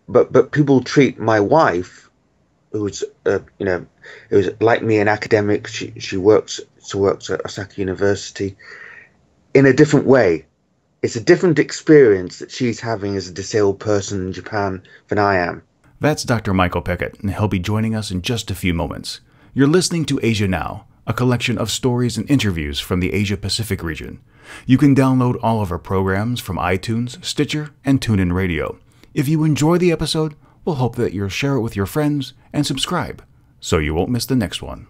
but people treat my wife, who's who was like me, an academic. She works at Osaka University in a different way. It's a different experience that she's having as a disabled person in Japan than I am. That's Dr. Michael Pickett, and he'll be joining us in just a few moments. You're listening to Asia Now, a collection of stories and interviews from the Asia-Pacific region. You can download all of our programs from iTunes, Stitcher, and TuneIn Radio. If you enjoy the episode, we'll hope that you'll share it with your friends and subscribe so you won't miss the next one.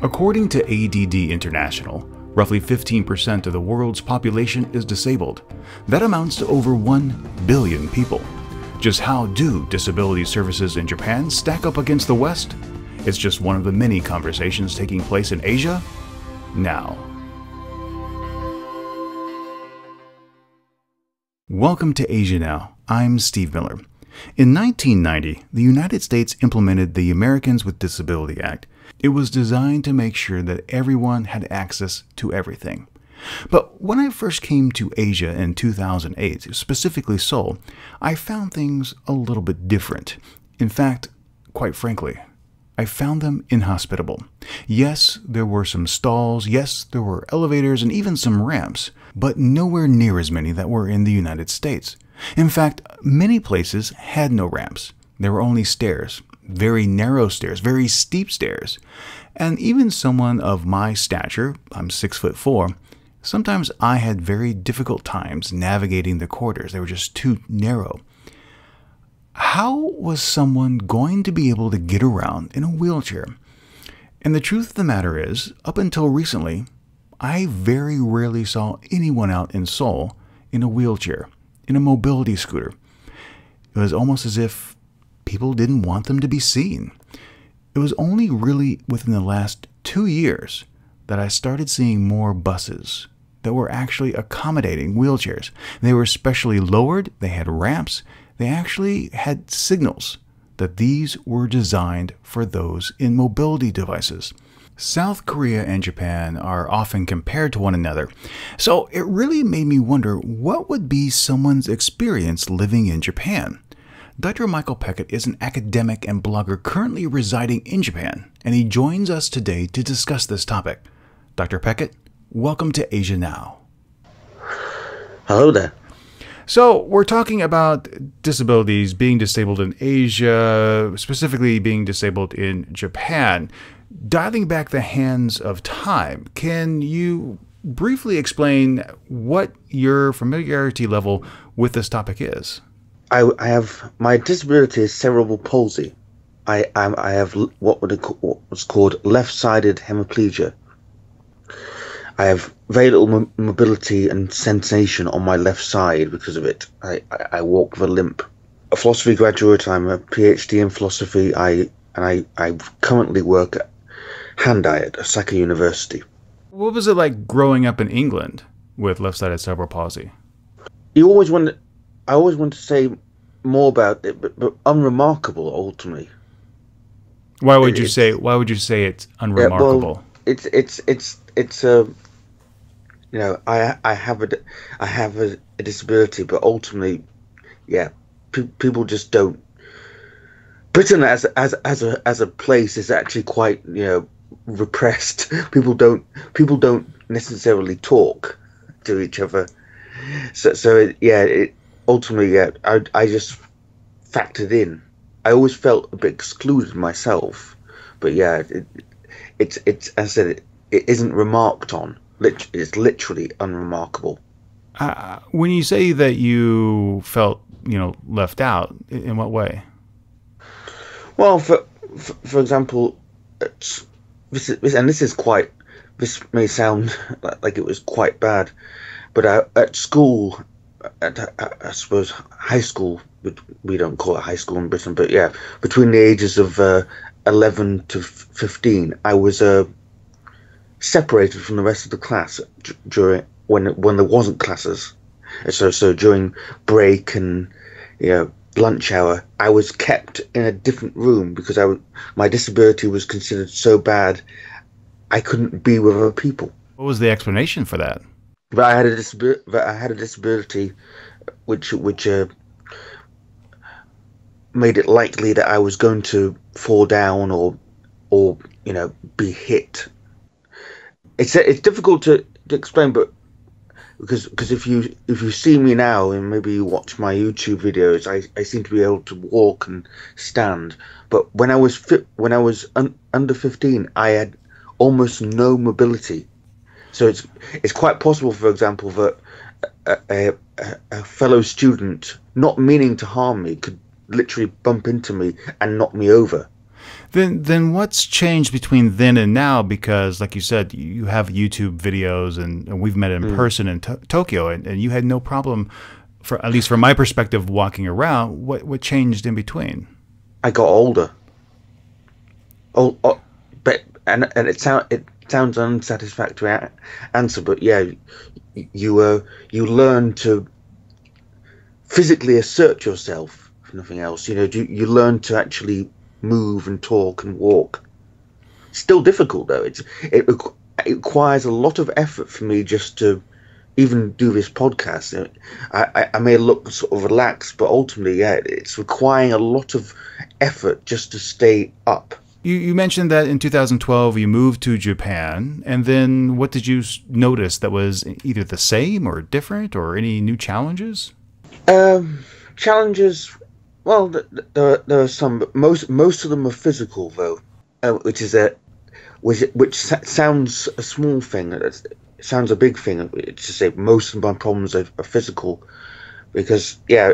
According to ADD International, roughly 15% of the world's population is disabled. That amounts to over 1 billion people. Just how do disability services in Japan stack up against the West? It's just one of the many conversations taking place in Asia now. Welcome to Asia Now. I'm Steve Miller. In 1990, the United States implemented the Americans with Disability Act. It was designed to make sure that everyone had access to everything. But when I first came to Asia in 2008, specifically Seoul, I found things a little bit different. In fact, quite frankly, I found them inhospitable. Yes, there were some stalls, yes, there were elevators and even some ramps, but nowhere near as many that were in the United States. In fact, many places had no ramps. There were only stairs. Very narrow stairs, very steep stairs. And even someone of my stature, I'm 6'4", sometimes I had very difficult times navigating the corridors. They were just too narrow. How was someone going to be able to get around in a wheelchair? And the truth of the matter is, up until recently, I very rarely saw anyone out in Seoul in a wheelchair, in a mobility scooter. It was almost as if people didn't want them to be seen. It was only really within the last 2 years that I started seeing more buses that were actually accommodating wheelchairs. They were specially lowered, they had ramps, they actually had signals that these were designed for those in mobility devices. South Korea and Japan are often compared to one another, so it really made me wonder what would be someone's experience living in Japan. Dr. Michael Pickett is an academic and blogger currently residing in Japan, and he joins us today to discuss this topic. Dr. Pickett, welcome to Asia Now. Hello there. So, we're talking about disabilities, being disabled in Asia, specifically being disabled in Japan. Dialing back the hands of time, can you briefly explain what your familiarity level with this topic is? I have my disability is cerebral palsy. I have what's called left-sided hemiplegia. I have very little mobility and sensation on my left side because of it. I walk with a limp. A philosophy graduate. I'm a PhD in philosophy. I currently work at Handai at Osaka University. What was it like growing up in England with left-sided cerebral palsy? I always want to say more about it, but unremarkable ultimately. Why would you say it's unremarkable? Yeah, well, it's I have a disability, but ultimately, yeah, people just don't. Britain as a place is actually quite repressed. People don't necessarily talk to each other. Ultimately, I just factored in. I always felt a bit excluded myself, but yeah, it's as I said, it isn't remarked on. It's literally unremarkable. When you say that you felt left out, in what way? Well, for example, this may sound like it was quite bad, but at school. I suppose high school, we don't call it high school in Britain, but yeah, between the ages of 11 to 15, I was separated from the rest of the class during when there wasn't classes. So during break and lunch hour, I was kept in a different room because my disability was considered so bad I couldn't be with other people. What was the explanation for that? But I had a disability which made it likely that I was going to fall down or be hit. It's difficult to explain, but because if you see me now and maybe you watch my YouTube videos, I seem to be able to walk and stand. But when I was under 15, I had almost no mobility. So it's quite possible, for example, that a fellow student, not meaning to harm me, could literally bump into me and knock me over. Then what's changed between then and now? Because, like you said, you have YouTube videos, and we've met in person in Tokyo, and you had no problem, for at least from my perspective, walking around. What changed in between? I got older. But it sounds unsatisfactory answer, but yeah, you learn to physically assert yourself, if nothing else. You learn to actually move and talk and walk. Still difficult though. It requires a lot of effort for me just to even do this podcast. I may look sort of relaxed, but ultimately, yeah, it's requiring a lot of effort just to stay up. You mentioned that in 2012 you moved to Japan, and then what did you notice that was either the same or different, or any new challenges? Challenges. Well, there are some, but most of them are physical, though, which sounds a small thing. It sounds a big thing. It's to say most of my problems are physical, because yeah,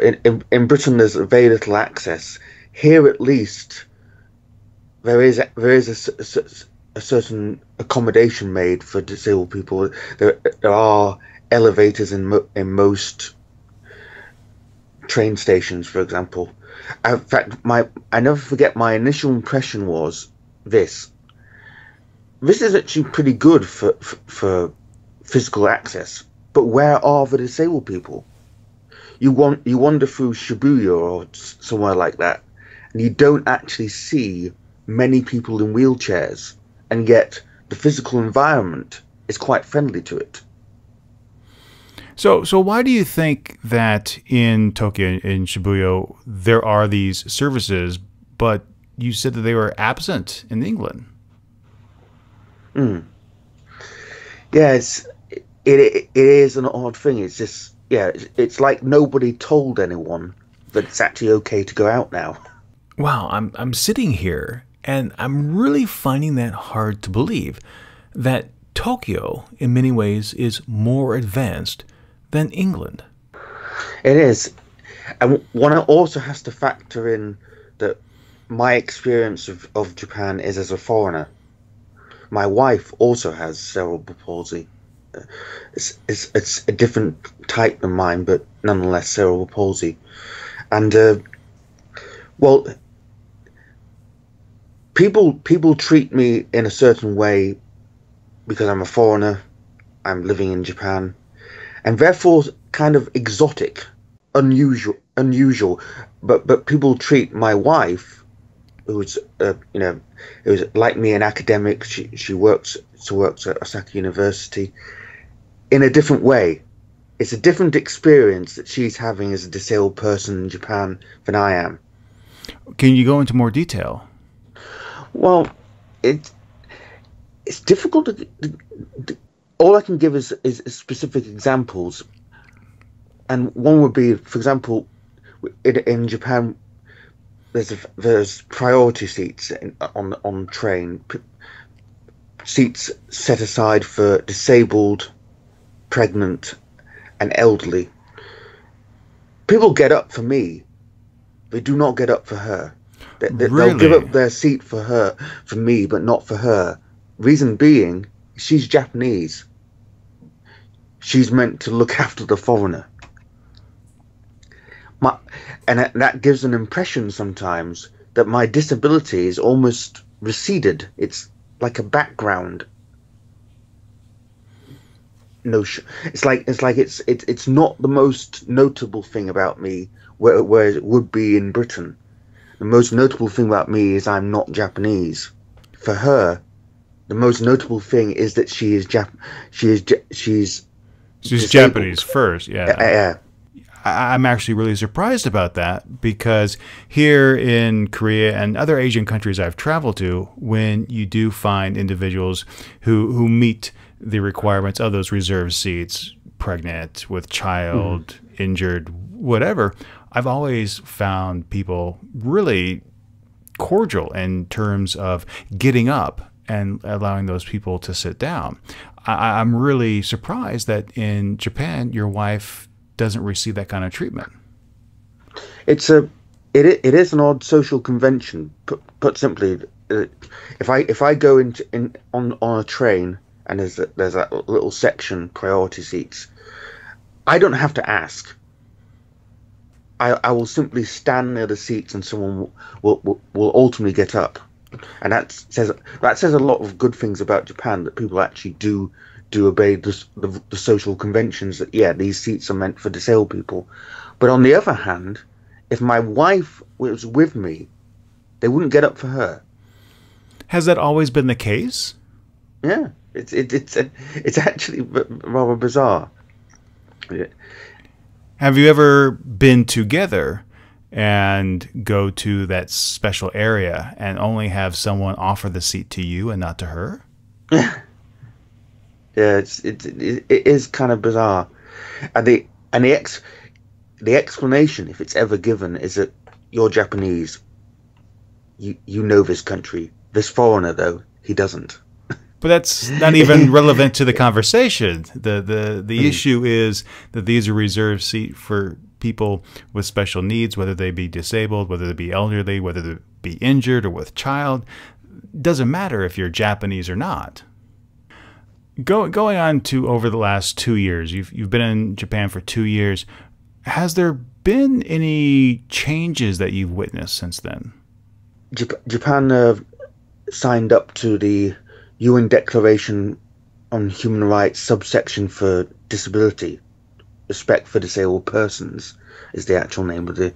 in Britain there's very little access. Here, at least, there is a certain accommodation made for disabled people. There are elevators in most train stations, for example. In fact, I never forget my initial impression was this is actually pretty good for physical access, but where are the disabled people? You wander through Shibuya or somewhere like that, and you don't actually see many people in wheelchairs, and yet the physical environment is quite friendly to it. So why do you think that in Tokyo, in Shibuya, there are these services, but you said that they were absent in England? Yeah, it is an odd thing. It's just, yeah, it's like nobody told anyone that it's actually okay to go out now. Wow, I'm sitting here and I'm really finding that hard to believe, that Tokyo in many ways is more advanced than England. It is. And one also has to factor in that my experience of Japan is as a foreigner. My wife also has cerebral palsy. It's a different type than mine, but nonetheless cerebral palsy. And well, people treat me in a certain way because I'm a foreigner. I'm living in Japan, and therefore kind of exotic, unusual. But people treat my wife, who's who's like me, an academic. She works at Osaka University, in a different way. It's a different experience that she's having as a disabled person in Japan than I am. Can you go into more detail? Well, it's difficult all I can give is specific examples, and one would be, for example, in Japan, there's priority seats on train, seats set aside for disabled, pregnant, and elderly. People get up for me; they do not get up for her. They'll give up their seat for me, but not for her. Reason being, she's Japanese. She's meant to look after the foreigner. And that gives an impression sometimes that my disability is almost receded. It's like a background notion. It's like it's not the most notable thing about me where it would be in Britain. The most notable thing about me is I'm not Japanese. For her, The most notable thing is that she's She's Japanese disabled. first, yeah. Yeah. I'm actually really surprised about that because here in Korea and other Asian countries I've traveled to, when you do find individuals who meet the requirements of those reserved seats, pregnant, with child, injured, whatever, I've always found people really cordial in terms of getting up and allowing those people to sit down. I'm really surprised that in Japan, your wife doesn't receive that kind of treatment. It's a it is an odd social convention. Put simply, if I go on a train and there's that little section priority seats, I don't have to ask. I will simply stand near the seats and someone will ultimately get up, and that says a lot of good things about Japan, that people actually do obey the social conventions, that yeah, these seats are meant for disabled people. But on the other hand, if my wife was with me, they wouldn't get up for her. Has that always been the case? Yeah, it's actually rather bizarre. Yeah. Have you ever been together and go to that special area and only have someone offer the seat to you and not to her? Yeah, it is kind of bizarre, and the explanation, if it's ever given, is that you're Japanese, you know this country. This foreigner, though, he doesn't. But that's not even relevant to the conversation. The issue is that these are reserved seats for people with special needs, whether they be disabled, whether they be elderly, whether they be injured or with child. Doesn't matter if you're Japanese or not. Going on to over the last 2 years, you've been in Japan for 2 years. Has there been any changes that you've witnessed since then? Japan signed up to the UN Declaration on Human Rights subsection for disability. Respect for disabled persons is the actual name of the.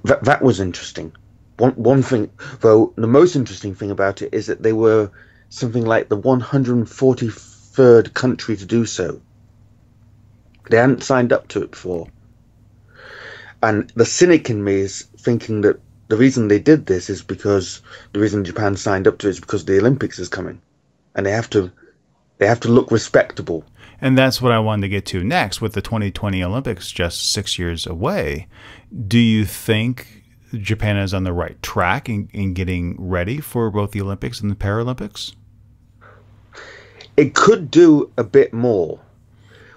That was interesting. One thing, though, the most interesting thing about it is that they were something like the 143rd country to do so. They hadn't signed up to it before. And the cynic in me is thinking that the reason they did this is because the reason Japan signed up to it is because the Olympics is coming, and they have to look respectable. And that's what I wanted to get to next. With the 2020 Olympics just 6 years away, do you think Japan is on the right track in getting ready for both the Olympics and the Paralympics? It could do a bit more.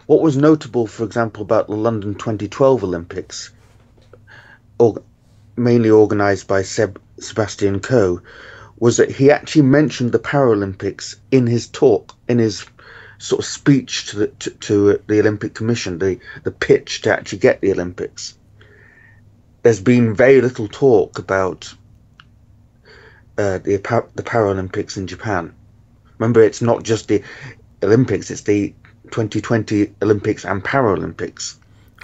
What was notable, for example, about the London 2012 Olympics, mainly organised by Sebastian Coe, was that he actually mentioned the Paralympics in his talk, in his sort of speech to the Olympic Commission, the pitch to actually get the Olympics. There's been very little talk about the Paralympics in Japan. Remember, it's not just the Olympics; it's the 2020 Olympics and Paralympics.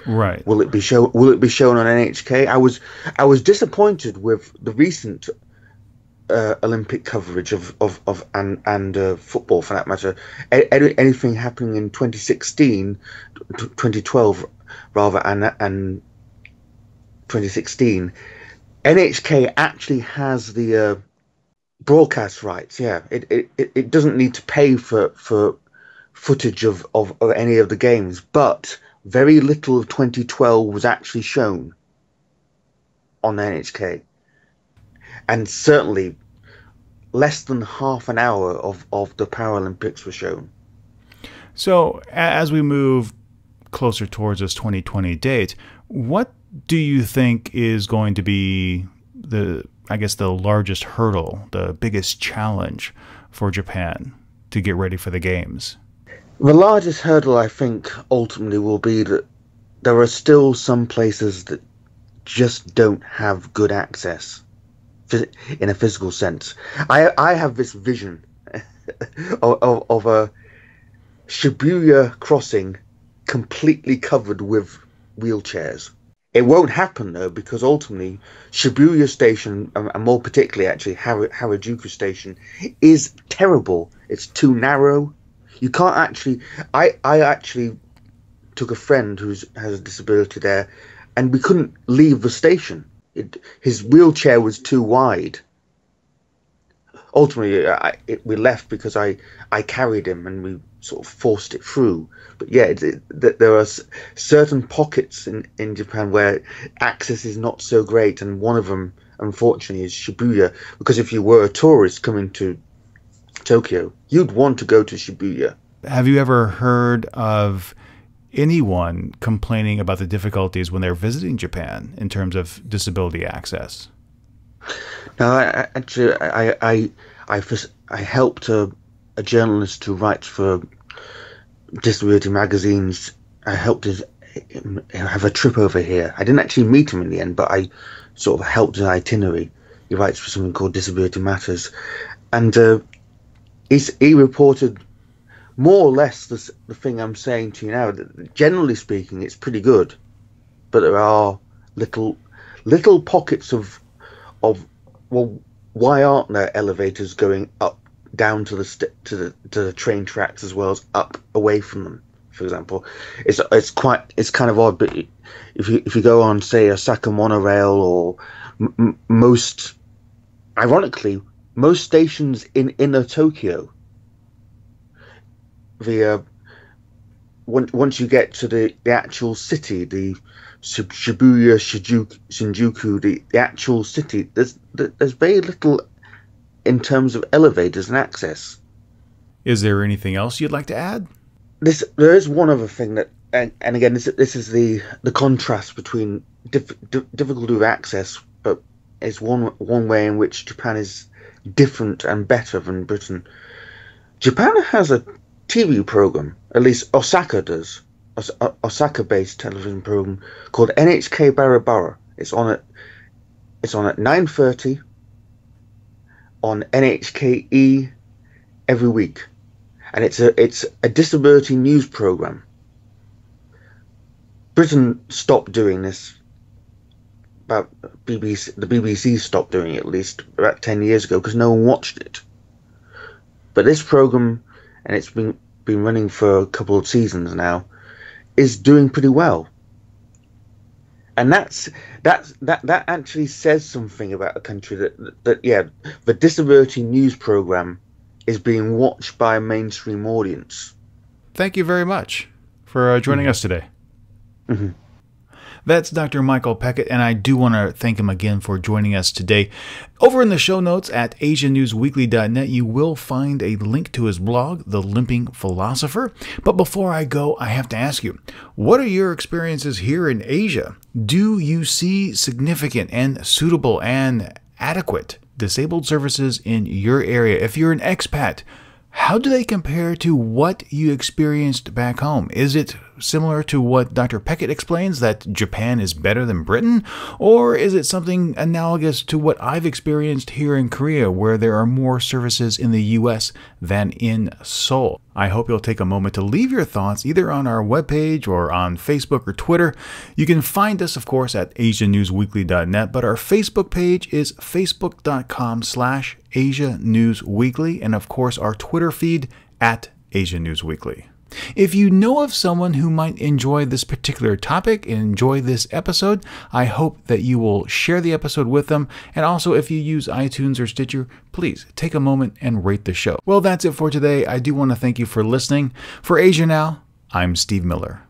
Right. Will it be shown on NHK? I was disappointed with the recent Olympic coverage of football, for that matter. Anything happening in 2016, 2012 rather, and 2016, NHK actually has the broadcast rights. Yeah, it doesn't need to pay for footage of any of the games, but very little of 2012 was actually shown on NHK, and certainly less than half an hour of the Paralympics were shown. So as we move closer towards this 2020 date, what do you think is going to be the largest hurdle, the biggest challenge for Japan to get ready for the games? The largest hurdle, I think, ultimately will be that there are still some places that just don't have good access in a physical sense. I have this vision of a Shibuya crossing completely covered with wheelchairs. It won't happen though, because ultimately Shibuya Station, and more particularly actually Harajuku Station, is terrible. It's too narrow. You can't actually. I actually took a friend who has a disability there, and we couldn't leave the station. His wheelchair was too wide. Ultimately, we left because I carried him and we sort of forced it through. But yeah, there are certain pockets in Japan where access is not so great, and one of them, unfortunately, is Shibuya. Because if you were a tourist coming to Tokyo, you'd want to go to Shibuya. Have you ever heard of anyone complaining about the difficulties when they're visiting Japan in terms of disability access? Now, I helped a journalist who writes for disability magazines. I helped him have a trip over here. I didn't actually meet him in the end, but I sort of helped his itinerary. He writes for something called Disability Matters, and he reported more or less the thing I'm saying to you now. That generally speaking, it's pretty good, but there are little pockets of well, why aren't there elevators going up down to the train tracks as well as up away from them? For example, it's kind of odd. But if you go on, say, Osaka monorail, or ironically, most stations in inner Tokyo, once you get to the actual city, the Shibuya, Shinjuku, the actual city, there's very little in terms of elevators and access. Is there anything else you'd like to add? There is one other thing that, and again, this is the contrast between difficulty of access, but it's one way in which Japan is different and better than Britain. Japan has a TV program, at least Osaka does, Osaka-based television program called NHK Barabara. It's on at 9:30 on NHKE every week, and it's a disability news program. Britain stopped doing this about the BBC stopped doing it at least about 10 years ago because no one watched it. But this program, and it's been running for a couple of seasons now, is doing pretty well. And that actually says something about a country that yeah, the disability news program is being watched by a mainstream audience. Thank you very much for joining us today. Mm-hmm. That's Dr. Michael Pickett, and I do want to thank him again for joining us today. Over in the show notes at AsiaNewsWeekly.net, you will find a link to his blog, The Limping Philosopher. But before I go, I have to ask you, what are your experiences here in Asia? Do you see significant and suitable and adequate disabled services in your area? If you're an expat, how do they compare to what you experienced back home? Is it similar to what Dr. Pickett explains, that Japan is better than Britain? Or is it something analogous to what I've experienced here in Korea, where there are more services in the U.S. than in Seoul? I hope you'll take a moment to leave your thoughts either on our webpage or on Facebook or Twitter. You can find us, of course, at AsiaNewsWeekly.net, but our Facebook page is facebook.com/AsiaNewsWeekly, and of course our Twitter feed at AsiaNewsWeekly. If you know of someone who might enjoy this particular topic and enjoy this episode, I hope that you will share the episode with them. And also, if you use iTunes or Stitcher, please take a moment and rate the show. Well, that's it for today. I do want to thank you for listening. For Asia Now, I'm Steve Miller.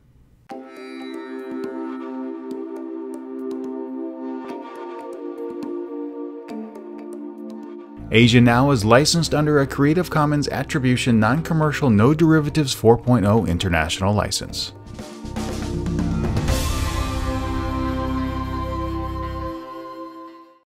Asia Now is licensed under a Creative Commons Attribution Non-Commercial No Derivatives 4.0 International License.